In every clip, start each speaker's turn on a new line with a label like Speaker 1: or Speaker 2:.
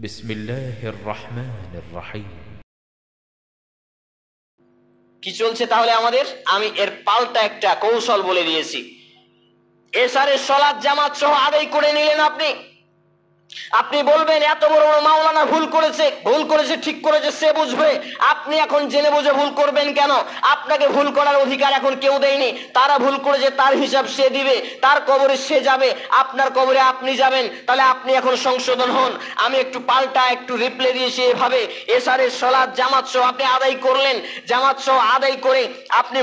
Speaker 1: বিসমিল্লাহির রহমানির রহিম।
Speaker 2: কি চলছে তাহলে আমাদের? আমি এর পাল্টা একটা কৌশল বলে দিয়েছি। এশারের সালাত জামাত সহ আদায় করে নিলেন আপনি বলবেন এত বড় বড় মাওলানা ভুল করেছে ঠিক করেছে, সে বুঝবে। আপনি এখন জেনে বুঝে ভুল করবেন কেন? আপনাকে ভুল করার অধিকার এখন কেউ দেয়নি। তারা ভুল করেছে, তার হিসাব সে দিবে, তার কবরে সে যাবে, আপনার কবরে আপনি যাবেন। তাহলে আপনি এখন সংশোধন হন। আমি একটু পাল্টা একটু রিপ্লে দিয়েছি এভাবে। এশারের সালাত জামাত সহ আপনি আদায় করলেন। জামাত সহ আদায় করে আপনি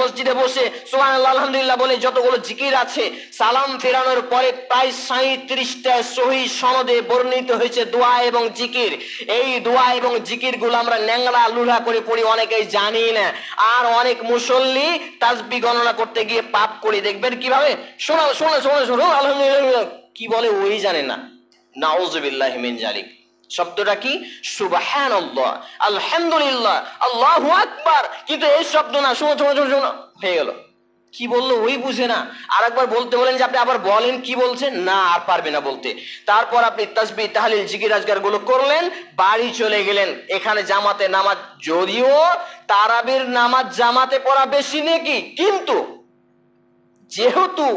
Speaker 2: মসজিদে বসে সুবহানাল্লাহ আলহামদুলিল্লাহ বলে যতগুলো জিকির আছে, সালাম ফেরানোর পরে প্রায় 37টা সহিহ সনদে বর্ণিত হয়েছে দোয়া এবং জিকির। এই দোয়া এবং জিকির গুলো আমরা ন্যাংরা লুলা করে পড়ি, অনেকেই জানি না। আর অনেক মুসল্লি তাসবিহ গণনা করতে গিয়ে পাপ করে। দেখবেন কিভাবে, শোনো আলহামদুলিল্লাহ কি বলে ওই জানে না। নাউযুবিল্লাহি মিন যালিক। শব্দটা কি? সুবহানাল্লাহ, আলহামদুলিল্লাহ, আল্লাহু আকবার। কিন্তু এই শব্দ না, শোনো হয়ে গেল। কি বললো ওই বুঝে না। আর একবার বলতে বলেন যে আপনি আবার বলেন কি বলছেন, না আর পারবে না বলতে। তারপর আপনি তাসবিহ তাহলিল জিকির আজকার গুলো করলেন, বাড়ি চলে গেলেন। এখানে জামাতে নামাজ, যদিও তারাবির নামাজ জামাতে পড়া বেশি নেকি, কিন্তু যেহেতু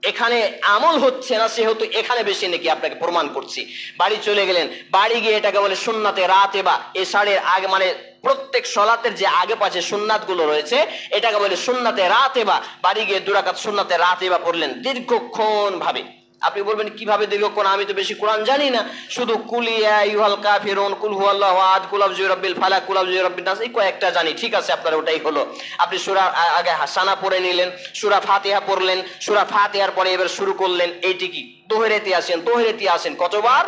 Speaker 2: এখানে আমল হচ্ছে না সেহেতু এখানে বেশি নাকি আপনাকে প্রমাণ করছি। বাড়ি চলে গেলেন, বাড়ি গিয়ে এটাকে বলে সুন্নাতে রাতেবা। এশারের আগে মানে প্রত্যেক সালাতের যে আগে পাশে সুন্নাত গুলো রয়েছে এটাকে বলে সুন্নাতে রাতেবা। বাড়ি গিয়ে 2 রাকাত সুন্নাতে রাতেবা পড়লেন দীর্ঘক্ষণ ভাবে। আপনি বলবেন কিভাবে দীর্ঘক্ষণ? আমি তো বেশি কোরআন জানি না, শুধু কুল ইয়া আইয়ুহাল কাফিরুন, কুল হুয়াল্লাহু আহাদ, কুল আউযু বিরাব্বিল ফালাক, কুল আউযু বিরাব্বিন নাস, এই কয়েকটা জানি। ঠিক আছে, আপনার ওটাই হলো। আপনি সূরা আগে হাসানা পড়ে নিলেন, সূরা ফাতিহা পড়লেন, সূরা ফাতিহার পরে এবার শুরু করলেন এইটি কি দোহরাতে আসেন কতবার?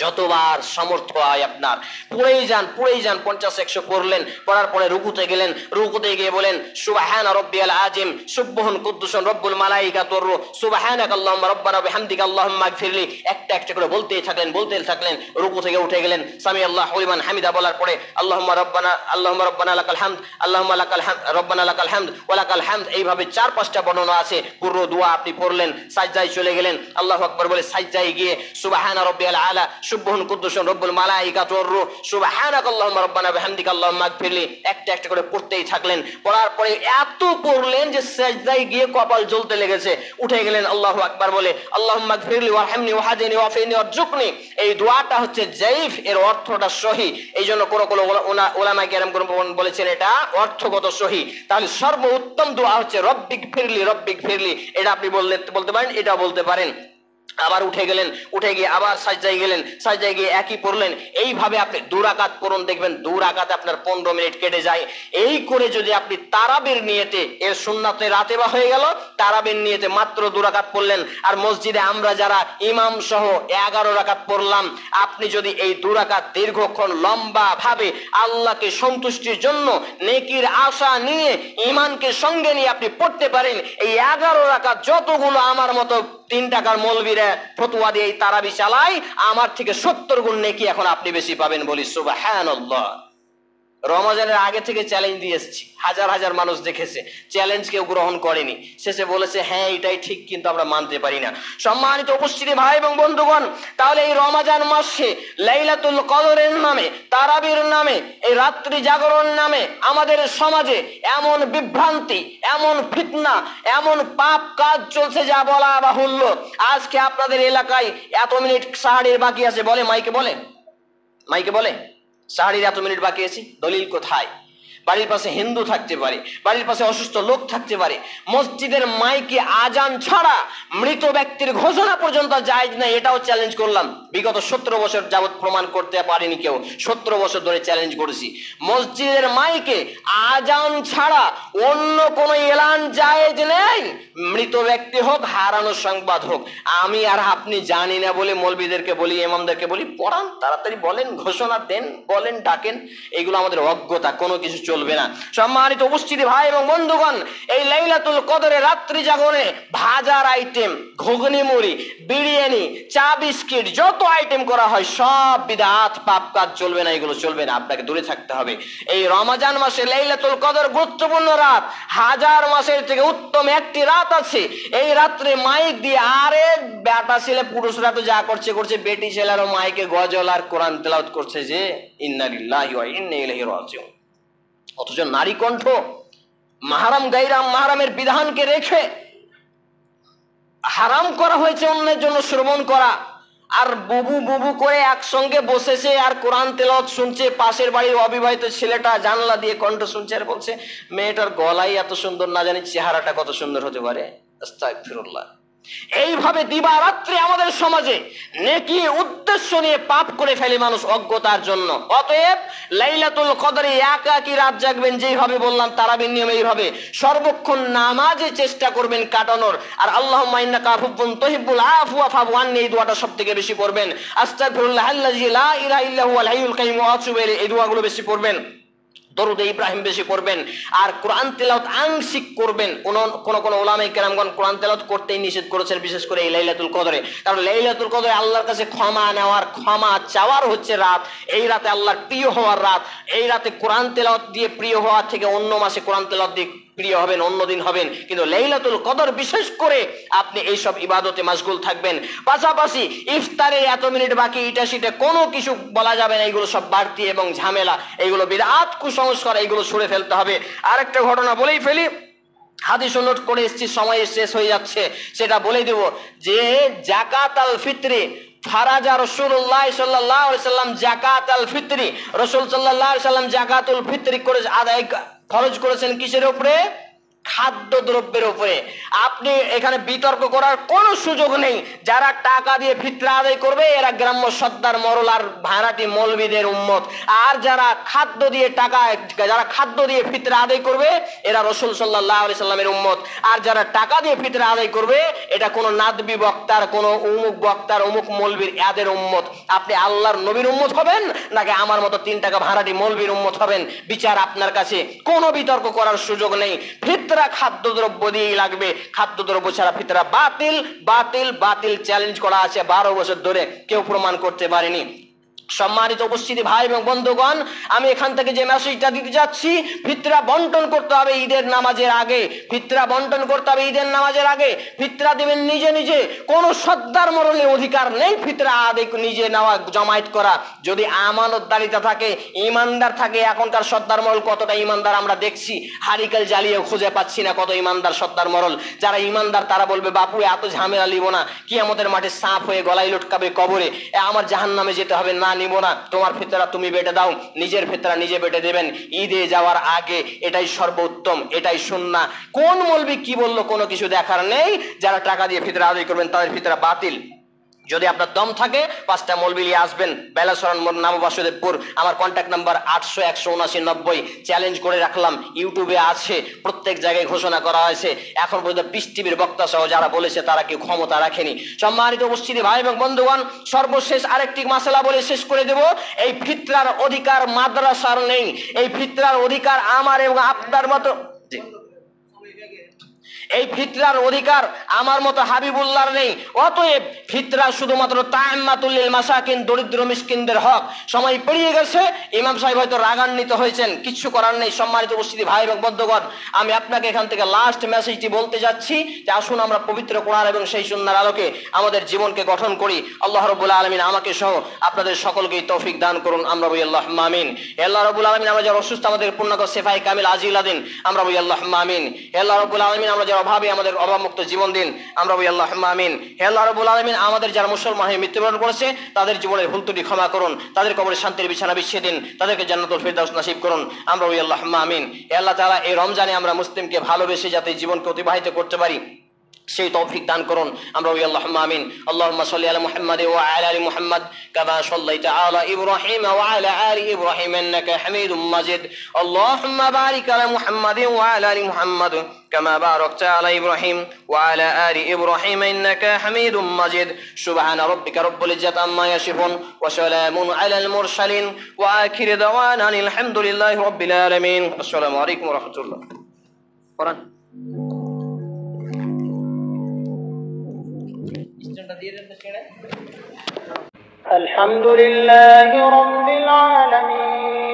Speaker 2: যতবার সামর্থ্য হয় আপনার পড়েই যান 50-100 পড়লেন। পড়ার পরে রুকুতে গেলেন, রুকুতে গিয়ে বলেন সুবহান রাব্বিয়াল আযীম সুবহান কুদ্দুসুন রব্বুল মালাইকাতুর রূহ সুবহানাকা আল্লাহুম্মা রাব্বানা বিহামদিকা আল্লাহুম্মা ইগফিরলি। একটা করে বলতেই থাকলেন। রুকু থেকে উঠে গেলেন, সামি আল্লাহু লিমান হামিদা বলার পরে আল্লাহুম্মা রাব্বানা লাকাল হামদ, আল্লাহুম্মা লাকাল হামদ, রব্বানা লাকাল হামদ ওয়া লাকাল হামদ। এইভাবে 4-5টা বর্ণনা আছে। পুরো দোয়া আপনি পড়লেন, সাজদায় চলে গেলেন, আল্লাহু আকবার বলে সাজদায় গিয়ে সুবহান রাব্বিয়াল আলা সুবহান কুদ্দুসুন রব্বুল মালাইকাতুর রূহ সুবহানাকা আল্লাহুম্মা রাব্বানা বিহামদিকা আল্লাহুম্মা ইগফিরলি। একটা করে পড়তেই থাকলেন। পড়ার পরে এত পড়লেন যে সাজদায় গিয়ে কপাল জ্বলতে লেগেছে। উঠে গেলেন, আল্লাহু আকবার বলে আল্লাহুম্মা ইগফিরলি ওয়ারহামনি ওয়াহদিনি ওয়াফিনি ওয়ারজুকনি। এই দোয়াটা হচ্ছে যায়িফ, এর অর্থটা সহি। এইজন্য কোন উলামায়ে কেরাম বলেছেন এটা অর্থগত সহি। তাহলে সর্বোত্তম দোয়া হচ্ছে রব্বিক ফিরলি। এটা আপনি বলতে পারেন, এটা বলতে পারেন। আবার উঠে গেলেন, উঠে গিয়ে আবার সাজদায় গেলেন, সাজদায় গিয়ে একই পড়লেন। এইভাবে আপনি 2 রাকাত পড়ুন, দেখবেন 2 রাকাতে আপনার 15 মিনিট কেটে যায়। এই করে যদি আপনি তারাবির নিয়তে, এর সুন্নাতে রাতেবা হয়ে গেল, তারাবির নিয়তে মাত্র 2 রাকাত পড়লেন। আর মসজিদে আমরা যারা ইমাম সহ 11 রাকাত পড়লাম, আপনি যদি এই 2 রাকাত দীর্ঘক্ষণ লম্বা ভাবে আল্লাহকে সন্তুষ্টির জন্য নেকির আশা নিয়ে ঈমানকে সঙ্গে নিয়ে আপনি পড়তে পারেন, এই 11 রাকাত যতগুলো আমার মতো 3 টাকার মৌলবীরা ফতোয়া দিয়ে তারাবি চালাই, আমার থেকে 70 গুণ নেকি এখন আপনি বেশি পাবেন। বলি সুবহানাল্লাহ। রমজানের আগে থেকে চ্যালেঞ্জ দিয়ে এসেছি, হাজার মানুষ দেখেছে, চ্যালেঞ্জ কেউ গ্রহণ করেনি। শেষে বলেছে হ্যাঁ এটাই ঠিক, কিন্তু আমরা মানতে পারি না। সম্মানিত উপস্থিতি ভাই এবং বন্ধুগণ, তাহলে এই রমজান মাসে লাইলাতুল কদরের নামে, তারাবির নামে, এই রাত্রি জাগরণ নামে আমাদের সমাজে এমন বিভ্রান্তি, এমন ফিতনা, এমন পাপ কাজ চলছে যা বলা বাহুল্য। আজকে আপনাদের এলাকায় এত মিনিট সাহারির বাকি আছে, বলে মাইকে বলে সাহারির এত মিনিট বাকি আছে, দলিল কোথায়? বাড়ির পাশে হিন্দু থাকতে পারে, বাড়ির পাশে অসুস্থ লোক থাকতে পারে, মসজিদের মাইকে আজান ছাড়া মৃত ব্যক্তির ঘোষণা পর্যন্ত জায়েজ নাই। এটাও চ্যালেঞ্জ করলাম। বিগত 17 বছর যাবত প্রমাণ করতে পারেনি কেউ। 17 বছর ধরে চ্যালেঞ্জ করেছি, মসজিদের মাইকে আজান ছাড়া অন্য কোন এলান জায়েজ নেই। মৃত ব্যক্তি হোক, হারানো সংবাদ হোক, আমি আর আপনি জানি না বলে মৌলবীদেরকে বলি, ইমামদেরকে বলি পড়ান, তাড়াতাড়ি বলেন, ঘোষণা দেন, বলেন, ডাকেন। এগুলো আমাদের অজ্ঞতা, কোনো কিছু চলবে না। সম্মানিত উপস্থিতি ভাই এবং বন্ধুগণ, এই লাইলাতুল কদরে রাত্রি জাগরণে ভাজার আইটেম, ঘুগনি মুড়ি, বিরিয়ানি, চা বিস্কিট যত আইটেম করা হয় সব বিদআত, পাপ কাজ চলবে না, এগুলো চলবে না, আপনাকে দূরে থাকতে হবে। এই রমজান মাসে লাইলাতুল কদর গুরুত্বপূর্ণ রাত, হাজার মাসের থেকে উত্তম একটি রাত আছে। এই রাত্রে মাইক দিয়ে, আরে বেটা ছেলে পুরুষরা তো যা করছে করছে, বেটি ছেলেরও মাইকে গজল আর কোরআন তেলাওয়াত করছে যে ইন্না লিল্লাহি ওয়া ইন্না ইলাইহি রাজিউন। অথচ নারী কণ্ঠ মাহরাম গায়রা মাহরামের বিধানকে রেখে হারাম করা হয়েছে অন্যের জন্য শ্রবণ করা। আর বুবু বুবু করে একসঙ্গে বসেছে আর কোরআন তেলাওয়াত শুনছে। পাশের বাড়ির অবিবাহিত ছেলেটা জানলা দিয়ে কণ্ঠ শুনছে আর বলছে মেয়েটার গলাই এত সুন্দর, না জানি চেহারাটা কত সুন্দর হতে পারে। আস্তাগফিরুল্লাহ। এইভাবে দিবারাত্রি আমাদের সমাজে নেকি উদ্দেশ্য নিয়ে পাপ করে ফেলে মানুষ অজ্ঞতার জন্য। অতএব লাইলাতুল কদরে একাকী রাত জাগবেন, যেইভাবে বললাম তারাবির নিয়ম এইভাবে সর্বক্ষণ নামাজে চেষ্টা করবেন কাটানোর। আর আল্লাহুম্মা ইন্নাকা আফুউন তুহিব্বুল আফওয়া ফা'ফু আন্নী, এই দোয়াটা সবথেকে বেশি পড়বেন। আস্তাগফিরুল্লাহাল্লাযী লা ইলাহা ইল্লা হুয়াল হাইয়ুল কাইয়্যুম ওয়া আতুবু ইলাইহি, এই দোয়াগুলো বেশি পড়বেন। দরুদ ইব্রাহিম বেশি পড়বেন। আর কোরআন তেলাওয়াত আংশিক করবেন। কোন উলামায়ে কেরামগণ কোরআন তেলাওয়াত করতেই নিষেধ করেছেন, বিশেষ করে এই লাইলাতুল কদরে। কারণ লাইলাতুল কদরে আল্লাহর কাছে ক্ষমা নেওয়ার, ক্ষমা চাওয়ার হচ্ছে রাত। এই রাতে আল্লাহর প্রিয় হওয়ার রাত। এই রাতে কোরআন তেলাওয়াত দিয়ে প্রিয় হওয়ার থেকে অন্য মাসে কোরআন তেলাওয়াত দিয়ে প্রিয় হবেন, অন্যদিন হবেন, কিন্তু লাইলাতুল কদর বিশেষ করে আপনি এইসব ইবাদতে মাশগুল থাকবেন। পাশাপাশি ইফতারের এত মিনিট বাকি, এটা সেটা কোনো কিছু বলা যাবে না, এগুলো সব বাড়তি এবং ঝামেলা, এগুলো বিদআত, কুসংস্কার, এগুলো ছুড়ে ফেলতে হবে। আরেকটা ঘটনা বলেই ফেলি, হাদিস নোট করে এসেছি, সময় শেষ হয়ে যাচ্ছে, সেটা বলে দেব যে যাকাত আল ফিত্রি ফারাজা রাসূলুল্লাহ সাল্লাল্লাহু আলাইহি সাল্লাম যাকাত আল ফিত্রি, রাসূল সাল্লাল্লাহু আলাইহি সাল্লাম যাকাতুল ফিত্রি করে আদায় ফরজ করেছেন কিসের উপরে? খাদ্য দ্রব্যের উপরে। আপনি এখানে বিতর্ক করার কোনো সুযোগ নেই। যারা টাকা দিয়ে ফিতরা আদায় করবে এরা গ্রাম্য সর্দার মরল আর ভাড়াটি মৌলবীদের উম্মত। আর যারা খাদ্য দিয়ে ফিতরা আদায় করবে এরা রাসূল সাল্লাল্লাহু আলাইহি সাল্লামের উম্মত। আর যারা টাকা দিয়ে ফিতরা আদায় করবে এটা কোনো নাদবি বক্তার, কোনো অমুক বক্তার, অমুক মৌলবীর, এদের উম্মত। আপনি আল্লাহর নবীর উম্মত হবেন নাকি আমার মতো 3 টাকা ভাড়াটি মৌলবীর উম্মত হবেন, বিচার আপনার কাছে। কোনো বিতর্ক করার সুযোগ নেই। ফিতরা খাদ্যদ্রব্য দিয়েই লাগবে, খাদ্যদ্রব্য ছাড়া ফিতরা বাতিল, বাতিল, বাতিল। চ্যালেঞ্জ করা আছে 12 বছর ধরে, কেউ প্রমাণ করতে পারেনি। সম্মানিত উপস্থিতি ভাই এবং বন্ধুগণ, আমি এখান থেকে যে মেসেজটা দিতে যাচ্ছি, ফিতরা বন্টন করতে হবে ঈদের নামাজের আগে। ফিতরা বন্টন করতে হবে ঈদের নামাজের আগে। ফিতরা দেবেন নিজে নিজে, কোনো সর্দার মরলের অধিকার নেই ফিতরা আদায় নিজে নেওয়া, জমায়েত করা। যদি আমানতদারিতা থাকে, ইমানদার থাকে, এখনকার সর্দার মরল কতটা ইমানদার আমরা দেখছি, হারিকেল জ্বালিয়ে খুঁজে পাচ্ছি না কত ইমানদার সর্দার মরল। যারা ইমানদার তারা বলবে বাপু এত ঝামেলা লিব না, কিয়ামতের মাঠে সাপ হয়ে গলায় লটকাবে কবরে, আমার জাহান্নামে যেতে হবে, না নিব না, তোমার ফিতরা তুমি বেটে দাও, নিজের ফিতরা নিজে বেটে দেবেন ঈদে যাওয়ার আগে। এটাই সর্বোত্তম, এটাই সুন্নাহ। কোন মৌলবি কি বললো কোনো কিছু দেখার নেই। যারা টাকা দিয়ে ফিতরা আদায় করবেন তাদের ফিতরা বাতিল। যদি আপনার দম থাকে 5টা মৌলবি নিয়ে আসবেন, বেলাসরণ নামবাসুদেবপুর। আমার কন্ট্যাক্ট নাম্বার 800 179 90। চ্যালেঞ্জ করে রাখলাম, ইউটিউবে আছে, প্রত্যেক জায়গায় ঘোষণা করা হয়েছে। এখন পর্যন্ত পিস টিভির বক্তা সহ যারা বলেছে তারা কেউ ক্ষমতা রাখেনি। সম্মানিত উপস্থিতি ভাই এবং বন্ধুগণ, সর্বশেষ আরেকটি মাসলা বলে শেষ করে দেব। এই ফিতরার অধিকার মাদ্রাসার নেই, এই ফিতরার অধিকার আমার এবং আপনার মতো, এই ফিতরার অধিকার আমার মতো হাবিবুল্লাহর নেই। অতএব ফিতরা শুধুমাত্র তাআম্মাতুল লিল মাসাকিন, দরিদ্র মিসকিনদের হক। সময় পেরিয়ে গেছে, ইমাম সাহেব হয়তো রাগান্বিত হয়েছেন, কিচ্ছু করার নেই। সম্মানিত উপস্থিতি ভাই এবং বন্ধুগণ, আমি আপনাকে এখান থেকে লাস্ট মেসেজটি বলতে যাচ্ছি যে আসুন আমরা পবিত্র কোরআন এবং সেই সুন্নাহর আলোকে আমাদের জীবনকে গঠন করি। আল্লাহ রাব্বুল আলামিন আমাকে সহ আপনাদের সকলকেই তৌফিক দান করুন, আমরা বলি আল্লাহুম্মা আমিন। আল্লাহ রাব্বুল আলামিন আমরা যারা অসুস্থ আমাদের পূর্ণাঙ্গ শিফায়ে কামিল আজিলা দিন, আমরা বলি আল্লাহুম্মা আমিন। আল্লাহ রাব্বুল আলামিন আমরা অভাবে আমাদের অভাবমুক্ত জীবন দিন, আমরা বলি আল্লাহুম্মা আমিন। হে আল্লাহ রাব্বুল আলামিন আমাদের যারা মুসলমান হয়ে মৃত্যুবরণ করেছে তাদের জীবনের ভুল ত্রুটি ক্ষমা করুন, তাদের কবরে শান্তির বিছানা বিছিয়ে দিন, তাদেরকে জান্নাতুল ফিরদাউস নসিব করুন, আমরা বলি আল্লাহুম্মা আমিন। হে আল্লাহ তাআলা এই রমজানে আমরা মুসলিমকে ভালোবেসে যাতে জীবনকে অতিবাহিত করতে পারি, সেই তৌফিক দান করুন। আমরা বলি আল্লাহুম্মা আমিন। আল্লাহুম্মা সাল্লি আলা মুহাম্মাদ ওয়া আলা আলি মুহাম্মাদ কামা সাল্লাইতা আলা ইব্রাহিম ওয়া আলা আলি ইব্রাহিম ইন্নাকা হামিদুম মাজিদ। আল্লাহুম্মা বারিক আলা মুহাম্মাদ ওয়া আলা আলি মুহাম্মাদ কামা বারাকতা আলা ইব্রাহিম ওয়া আলা আলি ইব্রাহিম ইন্নাকা হামিদুম মাজিদ। সুবহানা রাব্বিকা রাব্বিল ইজ্জাতি আম্মা ইয়াসিফুন ওয়া সালামুন আলাল মুরসালিন ওয়া আখিরু দাওয়ানা আলহামদুলিল্লাহি রাব্বিল আলামিন। আসসালামু আলাইকুম ওয়া রাহমাতুল্লাহ। কোরআন الحمد لله رب العالمين